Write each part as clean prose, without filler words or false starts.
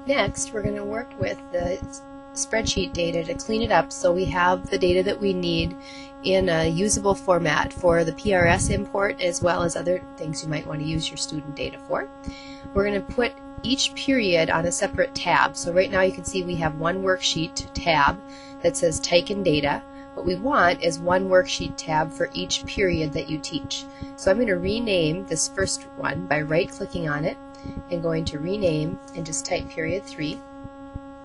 Next, we're going to work with the spreadsheet data to clean it up so we have the data that we need in a usable format for the PRS import as well as other things you might want to use your student data for. We're going to put each period on a separate tab. So right now you can see we have one worksheet tab that says Teichen Data. What we want is one worksheet tab for each period that you teach. So I'm going to rename this first one by right-clicking on it and going to rename and just type period 3.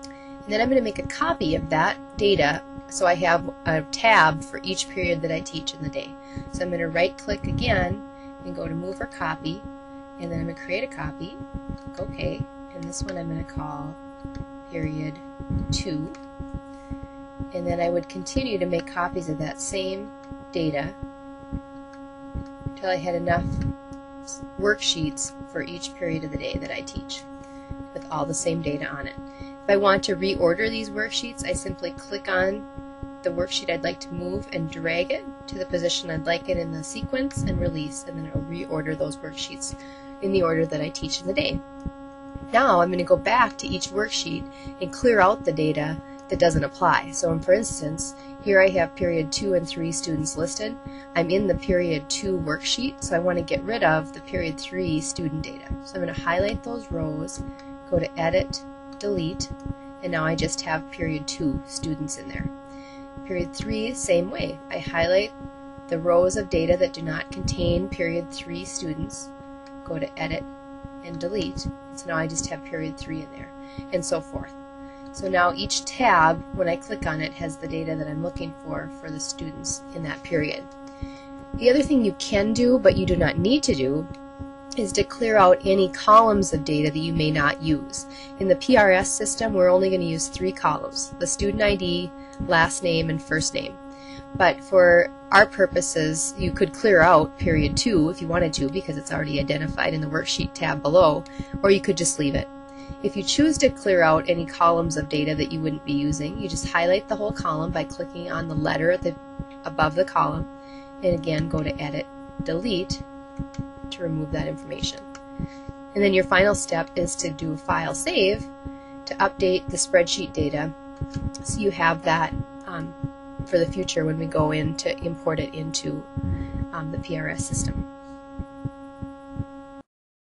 And then I'm going to make a copy of that data so I have a tab for each period that I teach in the day. So I'm going to right-click again and go to Move or Copy, and then I'm going to create a copy, click OK, and this one I'm going to call period 2. And then I would continue to make copies of that same data until I had enough worksheets for each period of the day that I teach with all the same data on it. If I want to reorder these worksheets, I simply click on the worksheet I'd like to move and drag it to the position I'd like it in the sequence and release, and then it will reorder those worksheets in the order that I teach in the day. Now I'm going to go back to each worksheet and clear out the data that doesn't apply. So for instance, here I have period 2 and 3 students listed. I'm in the period 2 worksheet, so I want to get rid of the period 3 student data. So I'm going to highlight those rows, go to Edit, Delete, and now I just have period 2 students in there. Period 3, same way. I highlight the rows of data that do not contain period 3 students, go to Edit and Delete, so now I just have period 3 in there, and so forth. So now each tab, when I click on it, has the data that I'm looking for the students in that period. The other thing you can do, but you do not need to do, is to clear out any columns of data that you may not use. In the PRS system, we're only going to use 3 columns: the student ID, last name, and first name. But for our purposes, you could clear out period 2 if you wanted to, because it's already identified in the worksheet tab below, or you could just leave it. If you choose to clear out any columns of data that you wouldn't be using, you just highlight the whole column by clicking on the letter above the column, and again go to Edit, Delete to remove that information. And then your final step is to do a file save to update the spreadsheet data so you have that for the future when we go in to import it into the PRS system.